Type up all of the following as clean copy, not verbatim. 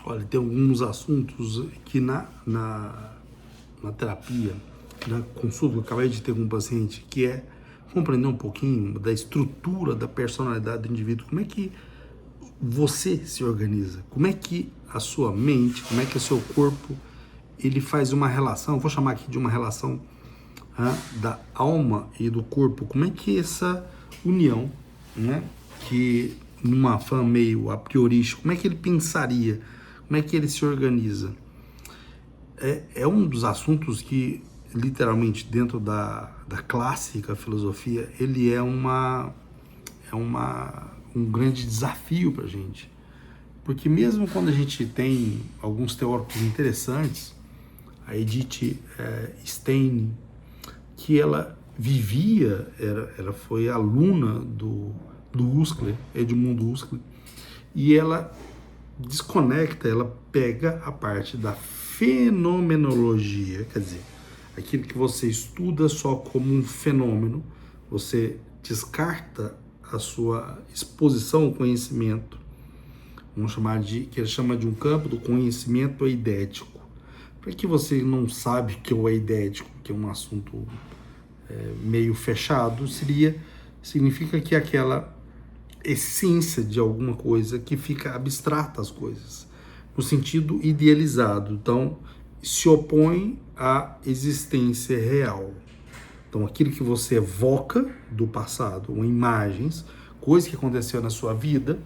Olha, tem alguns assuntos que na terapia, na consulta que eu acabei de ter com um paciente, que é compreender um pouquinho da estrutura da personalidade do indivíduo, como é que você se organiza, como é que a sua mente, como é que o seu corpo, ele faz uma relação, vou chamar aqui de uma relação da alma e do corpo, como é que essa união, né, que numa fã meio a priorista, como é que ele pensaria, como é que ele se organiza? É um dos assuntos que, literalmente, dentro da clássica filosofia, ele é um grande desafio para a gente. Porque mesmo quando a gente tem alguns teóricos interessantes, a Edith Stein, que ela vivia, ela foi aluna do Husserl, Edmund Husserl, e ela desconecta, ela pega a parte da fenomenologia, quer dizer, aquilo que você estuda só como um fenômeno, você descarta a sua exposição ao conhecimento, vamos chamar que ele chama de um campo do conhecimento eidético. Para que você não sabe o que é o eidético, que é um assunto meio fechado, significa que aquela essência de alguma coisa que fica abstrata às coisas, no sentido idealizado. Então, se opõe à existência real. Então, aquilo que você evoca do passado, ou imagens, coisa que aconteceu na sua vida,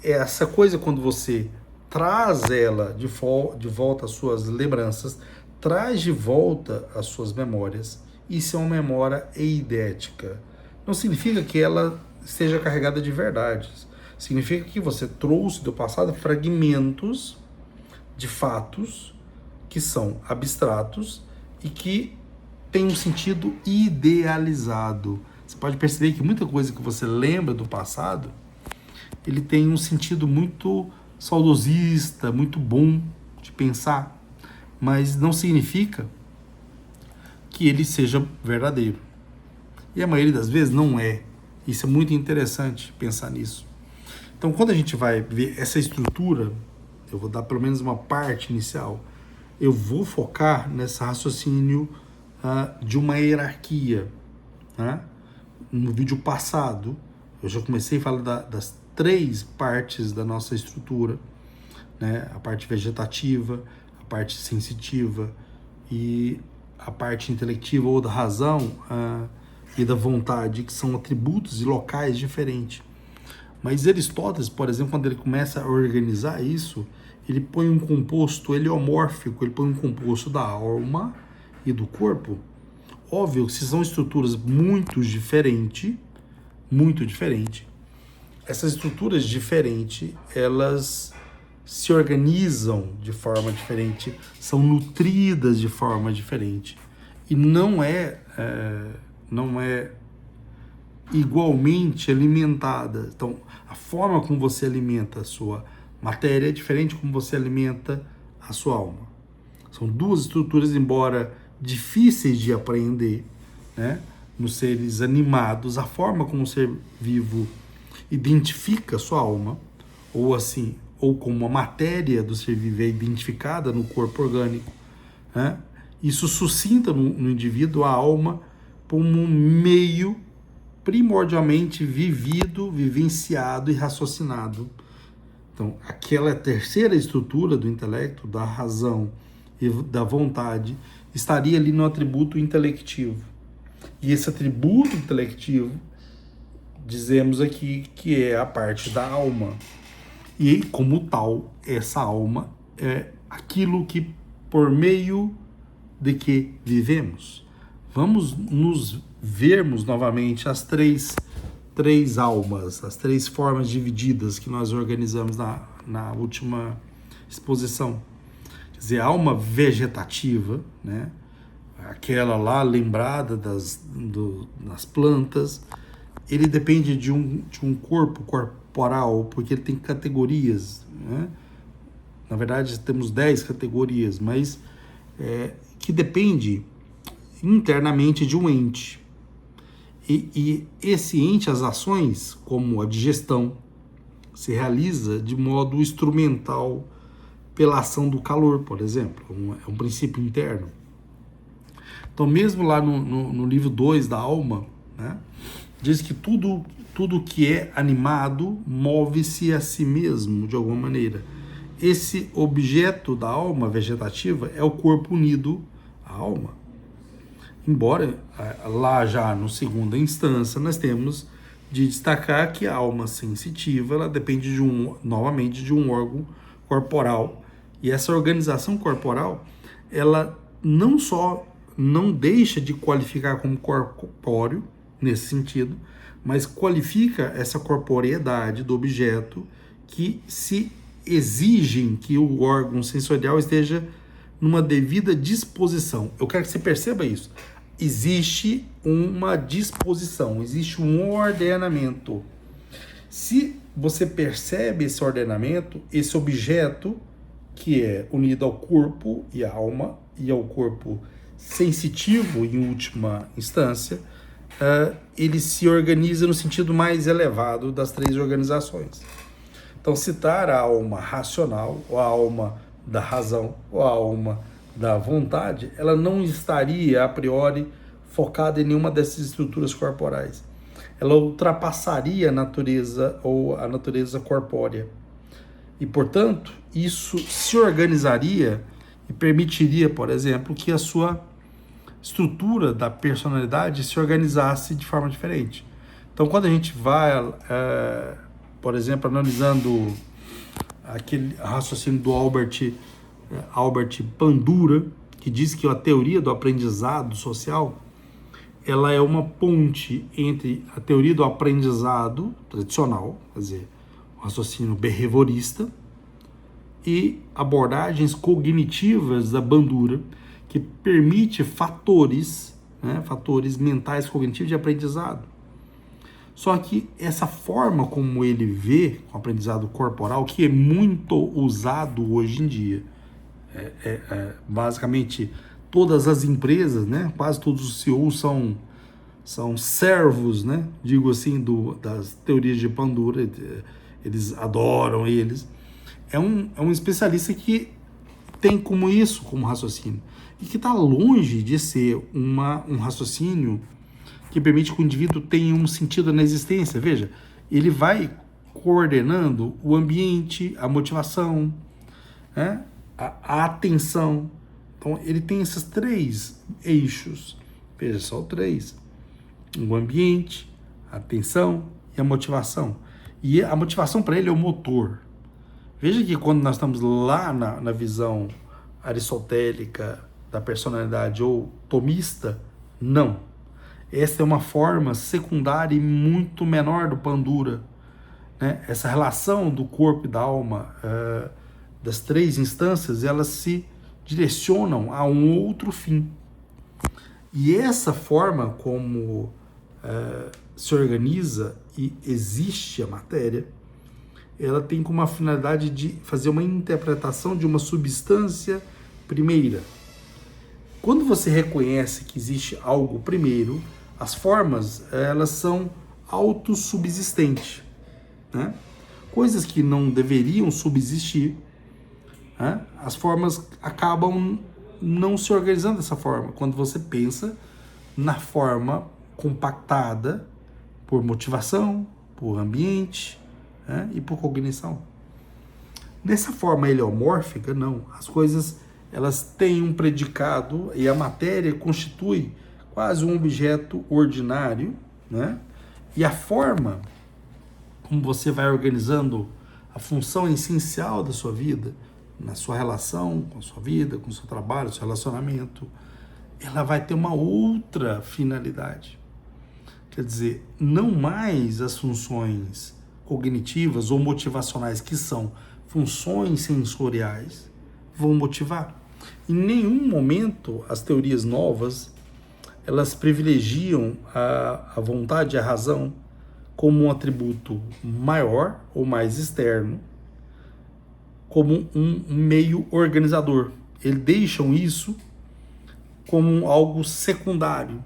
essa coisa, quando você traz ela de volta às suas lembranças, traz de volta às suas memórias, isso é uma memória eidética. Não significa que ela esteja carregada de verdades. Significa que você trouxe do passado fragmentos de fatos que são abstratos e que têm um sentido idealizado. Você pode perceber que muita coisa que você lembra do passado, ele tem um sentido muito saudosista, muito bom de pensar, mas não significa que ele seja verdadeiro. E a maioria das vezes não é. Isso é muito interessante pensar nisso. Então, quando a gente vai ver essa estrutura, eu vou dar pelo menos uma parte inicial, eu vou focar nesse raciocínio de uma hierarquia. No vídeo passado, eu já comecei a falar das 3 partes da nossa estrutura, né? A parte vegetativa, a parte sensitiva e a parte intelectiva ou da razão e da vontade, que são atributos e locais diferentes. Mas Aristóteles, por exemplo, quando ele começa a organizar isso, ele põe um composto heliomórfico, ele põe um composto da alma e do corpo. Óbvio que se são estruturas muito diferentes, essas estruturas diferentes, elas se organizam de forma diferente, são nutridas de forma diferente. E não é igualmente alimentada. Então, a forma como você alimenta a sua matéria é diferente como você alimenta a sua alma. São 2 estruturas, embora difíceis de aprender, né? Nos seres animados, a forma como o ser vivo identifica a sua alma, ou como a matéria do ser vivo é identificada no corpo orgânico, né? Isso suscita no indivíduo a alma como um meio primordialmente vivenciado e raciocinado. Então, aquela terceira estrutura do intelecto, da razão e da vontade, estaria ali no atributo intelectivo. E esse atributo intelectivo, dizemos aqui que é a parte da alma. E, como tal, essa alma é aquilo que, por meio de que vivemos. Vamos nos vermos novamente as três almas, as 3 formas divididas que nós organizamos na última exposição. Quer dizer, a alma vegetativa, né? Aquela lá lembrada das plantas, ele depende de um corpo corporal, porque ele tem categorias, né? Na verdade, temos 10 categorias, mas que depende internamente de um ente. E esse ente, as ações, como a digestão, se realiza de modo instrumental, pela ação do calor, por exemplo. É um princípio interno. Então, mesmo lá no livro 2 da alma, né, diz que tudo que é animado move-se a si mesmo, de alguma maneira. Esse objeto da alma vegetativa é o corpo unido à alma. Embora lá já no segunda instância nós temos de destacar que a alma sensitiva ela depende novamente de um órgão corporal. E essa organização corporal, ela não só não deixa de qualificar como corpóreo, nesse sentido, mas qualifica essa corporeidade do objeto que se exigem que o órgão sensorial esteja numa devida disposição. Eu quero que você perceba isso. Existe uma disposição, existe um ordenamento. Se você percebe esse ordenamento, esse objeto que é unido ao corpo e à alma e ao corpo sensitivo em última instância, ele se organiza no sentido mais elevado das três organizações. Então, citar a alma racional, ou a alma da razão, ou a alma da vontade, ela não estaria a priori focada em nenhuma dessas estruturas corporais. Ela ultrapassaria a natureza ou a natureza corpórea. E, portanto, isso se organizaria e permitiria, por exemplo, que a sua estrutura da personalidade se organizasse de forma diferente. Então, quando a gente vai, por exemplo, analisando aquele raciocínio do Albert Bandura, que diz que a teoria do aprendizado social ela é uma ponte entre a teoria do aprendizado tradicional, quer dizer, o raciocínio behaviorista, e abordagens cognitivas da Bandura, que permite fatores mentais cognitivos de aprendizado. Só que essa forma como ele vê o aprendizado corporal, que é muito usado hoje em dia, basicamente todas as empresas, né, quase todos os CEOs são servos, né, digo assim, das teorias de Bandura, eles adoram eles. É um especialista que tem como raciocínio, e que está longe de ser um raciocínio que permite que o indivíduo tenha um sentido na existência. Veja, ele vai coordenando o ambiente, a motivação, né, a atenção. Então, ele tem esses três eixos. Veja só, três. O ambiente, a atenção e a motivação. E a motivação para ele é o motor. Veja que quando nós estamos lá na visão aristotélica da personalidade ou tomista, não. Essa é uma forma secundária e muito menor do Bandura, né? Essa relação do corpo e da alma, das três instâncias, elas se direcionam a um outro fim. E essa forma como se organiza e existe a matéria, ela tem como uma finalidade de fazer uma interpretação de uma substância primeira. Quando você reconhece que existe algo primeiro, as formas, elas são autossubsistentes, né? Coisas que não deveriam subsistir, né? As formas acabam não se organizando dessa forma, quando você pensa na forma compactada por motivação, por ambiente, né? E por cognição. Nessa forma heliomórfica, não. As coisas elas têm um predicado e a matéria constitui quase um objeto ordinário, né? E a forma como você vai organizando a função essencial da sua vida, na sua relação com a sua vida, com o seu trabalho, seu relacionamento, ela vai ter uma outra finalidade. Quer dizer, não mais as funções cognitivas ou motivacionais, que são funções sensoriais, vão motivar. Em nenhum momento as teorias novas elas privilegiam a vontade e a razão como um atributo maior ou mais externo, como um meio organizador. Eles deixam isso como algo secundário.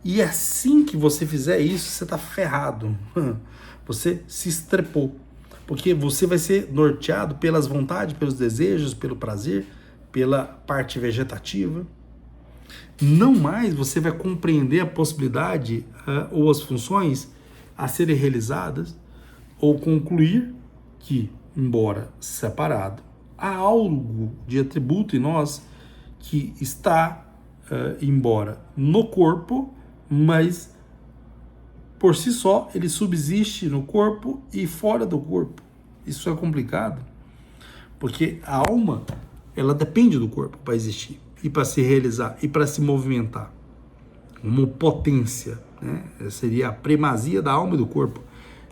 E assim que você fizer isso, você está ferrado. Você se estrepou. Porque você vai ser norteado pelas vontades, pelos desejos, pelo prazer, pela parte vegetativa. Não mais você vai compreender a possibilidade ou as funções a serem realizadas ou concluir que, embora separado, há algo de atributo em nós que está, embora no corpo, mas por si só ele subsiste no corpo e fora do corpo. Isso é complicado, porque a alma, ela depende do corpo para existir e para se realizar e para se movimentar. Uma potência, né? Seria a primazia da alma e do corpo.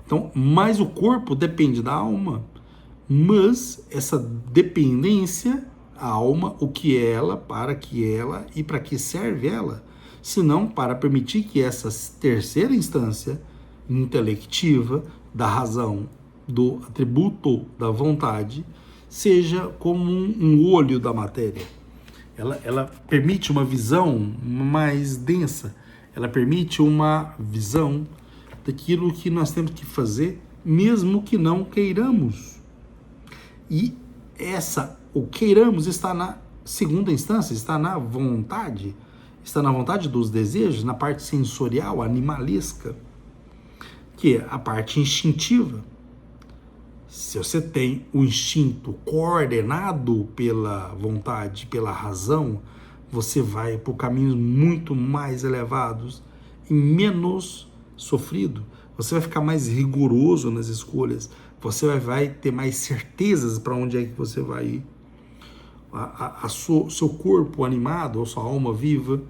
Então, mas o corpo depende da alma, mas essa dependência, a alma, o que é ela, para que ela e para que serve ela, senão para permitir que essa terceira instância intelectiva da razão, do atributo da vontade, seja como um olho da matéria. Ela permite uma visão mais densa, ela permite uma visão daquilo que nós temos que fazer, mesmo que não queiramos. E o queiramos está na segunda instância, está na vontade dos desejos, na parte sensorial, animalesca, que é a parte instintiva. Se você tem o instinto coordenado pela vontade, pela razão, você vai por caminhos muito mais elevados e menos sofrido. Você vai ficar mais rigoroso nas escolhas, você vai ter mais certezas para onde é que você vai ir. Seu corpo animado, ou sua alma viva,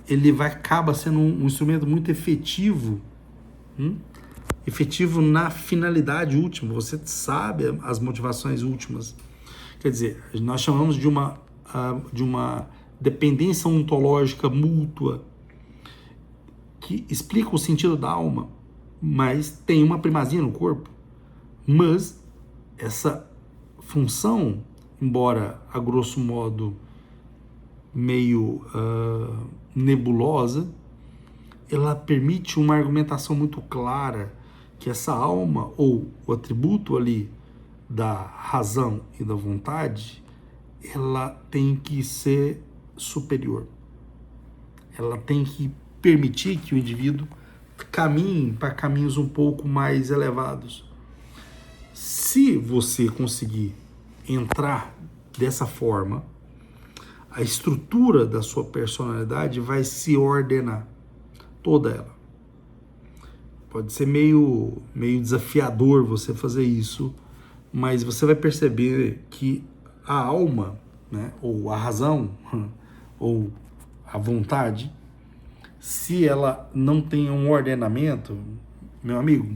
ele acaba sendo um instrumento muito efetivo, efetivo na finalidade última. Você sabe as motivações últimas. Quer dizer, nós chamamos de uma dependência ontológica mútua, que explica o sentido da alma, mas tem uma primazia no corpo. Mas essa função, embora a grosso modo meio nebulosa, ela permite uma argumentação muito clara que essa alma, ou o atributo ali da razão e da vontade, ela tem que ser superior. Ela tem que permitir que o indivíduo caminhe para caminhos um pouco mais elevados. Se você conseguir entrar dessa forma, a estrutura da sua personalidade vai se ordenar, toda ela. Pode ser meio desafiador você fazer isso, mas você vai perceber que a alma, né, ou a razão, ou a vontade, se ela não tem um ordenamento, meu amigo,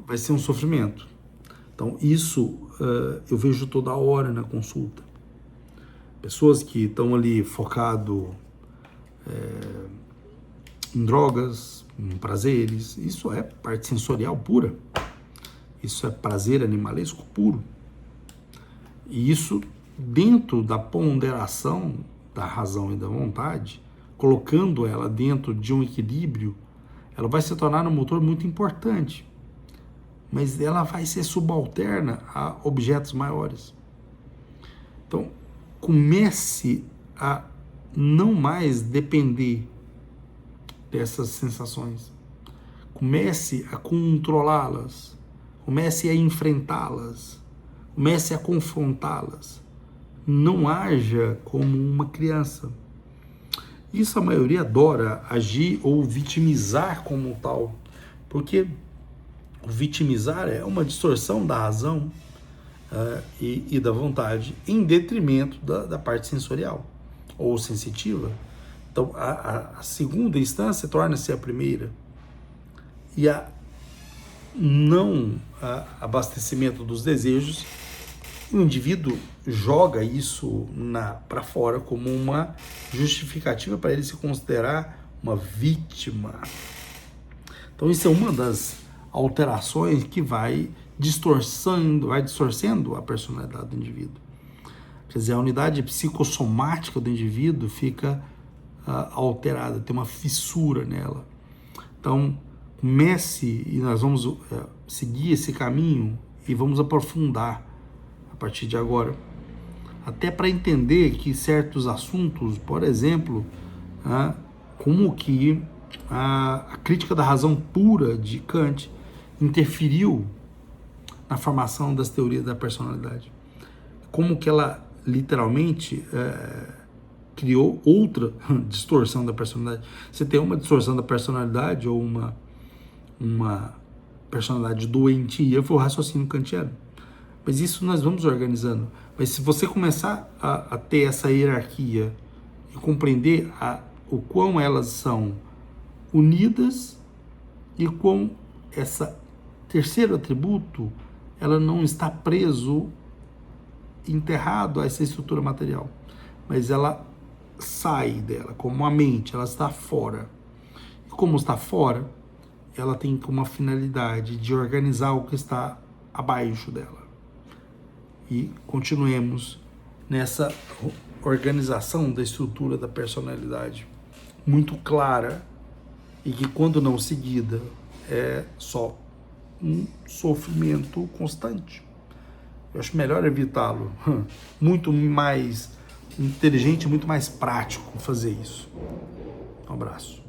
vai ser um sofrimento. Então, isso eu vejo toda hora na consulta. Pessoas que estão ali focado em drogas, em prazeres, isso é parte sensorial pura. Isso é prazer animalesco puro. E isso, dentro da ponderação da razão e da vontade, colocando ela dentro de um equilíbrio, ela vai se tornar um motor muito importante. Mas ela vai ser subalterna a objetos maiores. Então, comece a não mais depender dessas sensações. Comece a controlá-las. Comece a enfrentá-las. Comece a confrontá-las. Não haja como uma criança. Isso a maioria adora agir ou vitimizar como tal, porque o vitimizar é uma distorção da razão e da vontade em detrimento da parte sensorial ou sensitiva. Então, a segunda instância torna-se a primeira. E a não abastecimento dos desejos, o indivíduo joga isso para fora como uma justificativa para ele se considerar uma vítima. Então, isso é uma das alterações que vai distorcendo a personalidade do indivíduo. Quer dizer, a unidade psicossomática do indivíduo fica alterada, tem uma fissura nela. Então, comece, e nós vamos seguir esse caminho e vamos aprofundar a partir de agora, até para entender que certos assuntos, por exemplo, como que a crítica da razão pura de Kant interferiu na formação das teorias da personalidade, como que ela literalmente criou outra distorção da personalidade. Você tem uma distorção da personalidade ou uma personalidade doentia, foi o raciocínio kantiano. Mas isso nós vamos organizando. Mas se você começar a ter essa hierarquia e compreender o quão elas são unidas e quão esse terceiro atributo, ela não está preso, enterrado a essa estrutura material, mas ela sai dela, como a mente, ela está fora. E como está fora, ela tem uma finalidade de organizar o que está abaixo dela. E continuemos nessa organização da estrutura da personalidade muito clara e que, quando não seguida, é só um sofrimento constante. Eu acho melhor evitá-lo. Muito mais inteligente, muito mais prático fazer isso. Um abraço.